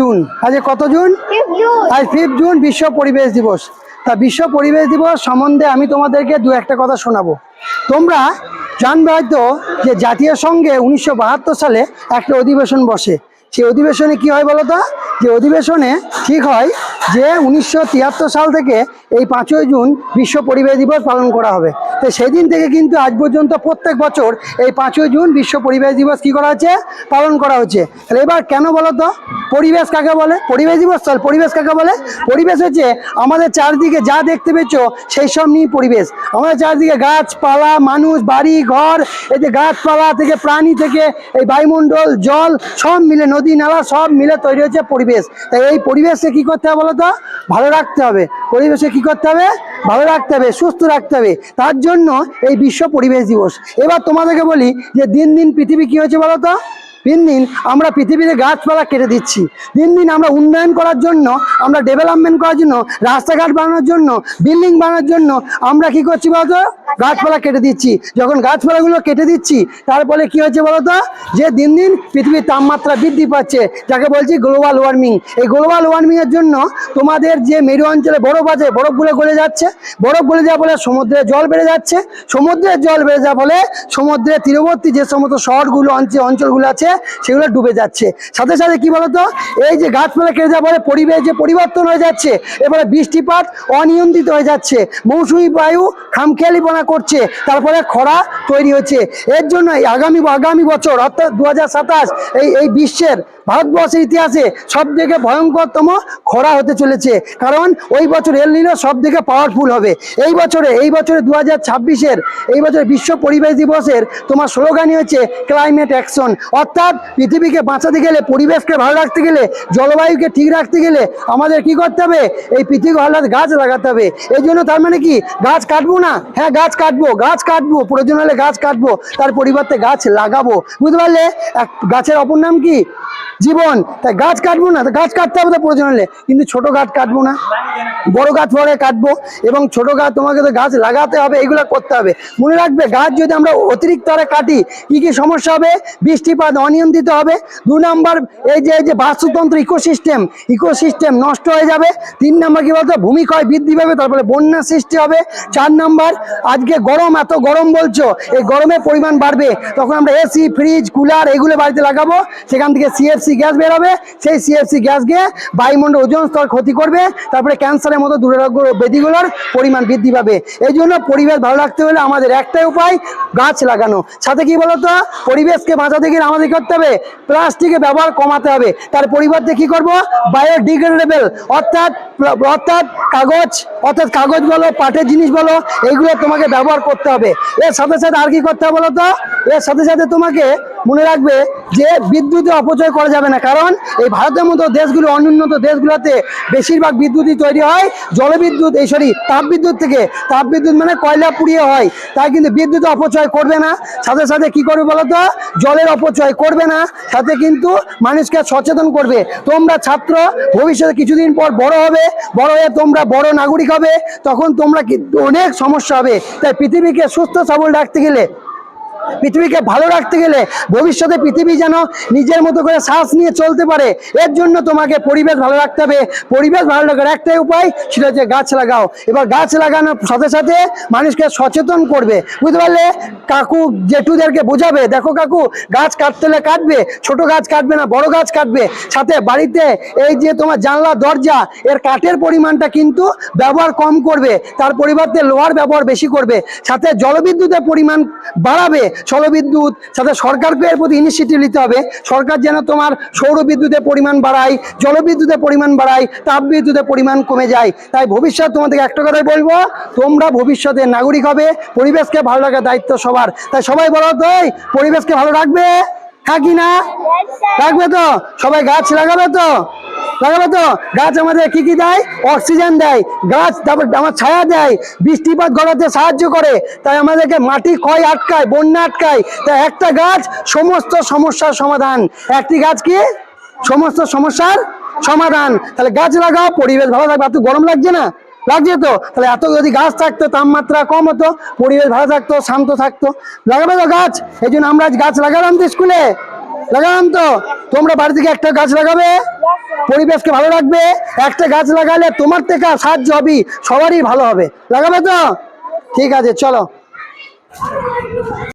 June, আজ কত June? আজ 5 জুন বিশ্ব পরিবেশ দিবস। তা বিশ্ব পরিবেশ দিবস সম্বন্ধে আমি তোমাদেরকে দু একটা কথা শোনাবো। তোমরা জানবে হয়তো যে জাতীয় সংঘে 1972 সালে একটা অধিবেশন বসে। সেই অধিবেশনে কি হয় বলো তো? যে অধিবেশনে ঠিক হয় যে 1973 সাল থেকে এই 5ই জুন বিশ্ব পরিবেশ দিবস পালন করা হবে। তো সেই দিন থেকে কিন্তু আজ পর্যন্ত প্রত্যেক বছর এই 5ই জুন বিশ্ব পরিবেশ দিবস কি করা হচ্ছে? পালন করা হচ্ছে। তাহলে এবার কেন বলো তো? পরিবেশ কাকে বলে? পরিবেশ দিবস চল, পরিবেশ কাকে বলে? পরিবেশ হচ্ছে আমাদের চারদিকে যা দেখতে পেয়েছ সেই সব নিয়ে পরিবেশ। আমাদের চারদিকে গাছপালা, মানুষ, বাড়ি ঘর, এই যে গাছপালা থেকে প্রাণী থেকে এই বায়ুমণ্ডল, জল সব মিলে, নদী নালা সব মিলে তৈরি হচ্ছে পরিবেশ। তাই এই পরিবেশকে কি করতে হবে বলো তো? ভালো রাখতে হবে। পরিবেশে কি করতে হবে? ভালো রাখতে হবে, সুস্থ রাখতে হবে। তার জন্য এই বিশ্ব পরিবেশ দিবস। এবার তোমাদেরকে বলি যে দিন দিন পৃথিবী কি হয়েছে বলো তো? দিন দিন আমরা পৃথিবীতে গাছপালা কেটে দিচ্ছি। দিন দিন আমরা উন্নয়ন করার জন্য, আমরা ডেভেলপমেন্ট করার জন্য, রাস্তাঘাট বানানোর জন্য, বিল্ডিং বানানোর জন্য আমরা কি করছি বলতো? গাছপালা কেটে দিচ্ছি। যখন গাছপালাগুলো কেটে দিচ্ছি তার ফলে কি হচ্ছে বলতো? যে দিন দিন পৃথিবীর তাপমাত্রা বৃদ্ধি পাচ্ছে, যাকে বলছি গ্লোবাল ওয়ার্মিং। এই গ্লোবাল ওয়ার্মিংয়ের জন্য তোমাদের যে মেরু অঞ্চলে বরফ আছে, বরফগুলো গলে যাচ্ছে। বরফ গলে যাওয়ার ফলে সমুদ্রের জল বেড়ে যাচ্ছে। সমুদ্রের জল বেড়ে যাওয়ার ফলে সমুদ্রের তীরবর্তী যে সমস্ত শহরগুলো, অঞ্চলগুলো আছে সেগুলো ডুবে যাচ্ছে। সাথে সাথে কি বলতো? এই যে গাছপালা কেটে যাওয়ার ফলে পরিবেশ যে পরিবর্তন হয়ে যাচ্ছে, এবারে বৃষ্টিপাত অনিয়ন্ত্রিত হয়ে যাচ্ছে, মৌসুমী বায়ু খামখেয়ালিপনা করছে, তারপরে খরা তৈরি হচ্ছে। এর জন্য আগামী বছর অর্থাৎ 2027 এই বিশ্বের ভারতবর্ষের ইতিহাসে সব থেকে ভয়ঙ্করতম খরা হতে চলেছে। কারণ ওই বছর এল নিনো সব থেকে পাওয়ারফুল হবে। এই বছরে 2026-এর এই বছর বিশ্ব পরিবেশ দিবসের তোমার স্লোগানই হচ্ছে ক্লাইমেট অ্যাকশন। অর্থাৎ পৃথিবীকে বাঁচাতে গেলে, পরিবেশকে ভালো রাখতে গেলে, জলবায়ুকে ঠিক রাখতে গেলে আমাদের কি করতে হবে? এই পৃথিবী ভালো গাছ লাগাতে হবে। এই জন্য তার মানে কি গাছ কাটবো না? হ্যাঁ, গাছ কাটবো, প্রয়োজন হলে গাছ কাটবো, তার পরিবর্তে গাছ লাগাবো। বুঝতে পারলে? গাছের অপর নাম কি? জীবন। তাই গাছ কাটবো না, গাছ কাটতে হবে তো প্রয়োজন হলে, কিন্তু ছোট গাছ কাটবো না, বড় গাছ পরে কাটবো। এবং ছোট গাছ তোমাকে তো গাছ লাগাতে হবে, এগুলো করতে হবে। মনে রাখবে, গাছ যদি আমরা অতিরিক্ত হারে কাটি কি কি সমস্যা হবে? বৃষ্টিপাত অনিয়ন্ত্রিত হবে। 2 নম্বর, এই যে বাস্তুতন্ত্র, ইকোসিস্টেম নষ্ট হয়ে যাবে। 3 নম্বর কি বলতো? ভূমিক্ষয় বৃদ্ধি পাবে, তারপরে বন্যা সৃষ্টি হবে। 4 নম্বর, আজকে এত গরম বলছো, এই গরমের পরিমাণ বাড়বে, তখন আমরা এসি, ফ্রিজ, কুলার এগুলো বাড়িতে লাগাবো। সেখান থেকে সিএফসি গ্যাস বেরোবে। সেই সিএফসি গ্যাস গিয়ে বায়ুমণ্ডল ওজোন স্তর ক্ষতি করবে, তারপরে ক্যান্সারের মতো দুরারোগ্য ব্যাধিগুলোর পরিমাণ বৃদ্ধি পাবে। এই জন্য পরিবেশ ভালো রাখতে হলে আমাদের একটাই উপায়, গাছ লাগানো। সাথে কি বলতো? পরিবেশকে বাঁচাতে গেলে আমাদের করতে হবে প্লাস্টিকের ব্যবহার কমাতে হবে। তার পরিবর্তে কি করব? বায়োডিগ্রেডেবল অর্থাৎ কাগজ বলো, পাটের জিনিস বলো, এইগুলো তোমাকে ব্যবহার করতে হবে। এর সাথে সাথে আর কি করতে হবে বলো তো? এর সাথে সাথে তোমাকে মনে রাখবে যে বিদ্যুতের অপচয় করা যাবে না। কারণ এই ভারতের মতো দেশগুলো, অনুন্নত দেশগুলোতে বেশিরভাগ বিদ্যুৎই তৈরি হয় জলবিদ্যুৎ, তাপবিদ্যুৎ থেকে। তাপবিদ্যুৎ মানে কয়লা পুড়িয়ে হয়। তাই কিন্তু বিদ্যুৎ অপচয় করবে না। সাথে সাথে কি করবে বলতো? জলের অপচয় করবে না। সাথে কিন্তু মানুষকে সচেতন করবে। তোমরা ছাত্র, ভবিষ্যতে কিছুদিন পর বড় হয়ে তোমরা বড় নাগরিক হবে, তখন তোমরা অনেক সমস্যা হবে। তাই পৃথিবীকে সুস্থ সবল রাখতে গেলে, পৃথিবীকে ভালো রাখতে গেলে, ভবিষ্যতে পৃথিবী যেন নিজের মতো করে শ্বাস নিয়ে চলতে পারে, এর জন্য তোমাকে পরিবেশ ভালো রাখতে হবে। পরিবেশ ভালো রাখার একটাই উপায়, সেটা হচ্ছে গাছ লাগাও। এবার গাছ লাগানোর সাথে সাথে মানুষকে সচেতন করবে। বুঝতে পারলে? কাকু জেঠুদেরকে বোঝাবে, দেখো কাকু, গাছ কাটতে হলে কাটবে, ছোট গাছ কাটবে না, বড় গাছ কাটবে। সাথে বাড়িতে এই যে তোমার জানলা দরজা, এর কাঠের পরিমাণটা কিন্তু ব্যবহার কম করবে, তার পরিবর্তে লোহার ব্যবহার বেশি করবে। সাথে জলবিদ্যুতের পরিমাণ বাড়াবে। জলবিদ্যুৎ, সাথে সরকারকে এর প্রতি ইনিশিয়েটিভ নিতে হবে। সরকার যেন তোমার সৌর বিদ্যুতের পরিমাণ বাড়ায়, জলবিদ্যুতের পরিমাণ বাড়ায়, তাপবিদ্যুতের পরিমাণ কমে যায়। তাই ভবিষ্যৎ তোমাদেরকে একটা কথাই বলবো, তোমরা ভবিষ্যতের নাগরিক হবে, পরিবেশকে ভালো রাখার দায়িত্ব সবার। তাই সবাই বলো তো, পরিবেশকে ভালো রাখবে? হ্যাঁ কি না? রাখবে তো? সবাই গাছ লাগাবে তো? গাছ আমাদের কি দেয়? অক্সিজেন দেয়। গাছ তারপর আমার ছায়া দেয়, বৃষ্টিপাত ঘটাতে সাহায্য করে। তাই আমাদেরকে মাটি ক্ষয় আটকায়, বন্যা আটকায়। তাই একটা গাছ সমস্ত সমস্যার সমাধান। একটি গাছ কি? সমস্ত সমস্যার সমাধান। তাহলে গাছ লাগাও, পরিবেশ ভালো থাকবে। এত গরম লাগছে না? লাগছে তো? তাহলে এত যদি গাছ থাকতো, তাপমাত্রা কম হতো, পরিবেশ ভালো থাকতো, শান্ত থাকতো। লাগাবে তো গাছ? এই জন্য আমরা গাছ লাগালাম তো, স্কুলে লাগালাম তো। তোমরা বাড়ি থেকে একটা গাছ লাগাবে? পরিবেশকে ভালো রাখবে। একটা গাছ লাগালে তোমার থেকে সাহায্য হবে, সবারই ভালো হবে। লাগাবে তো? ঠিক আছে, চলো।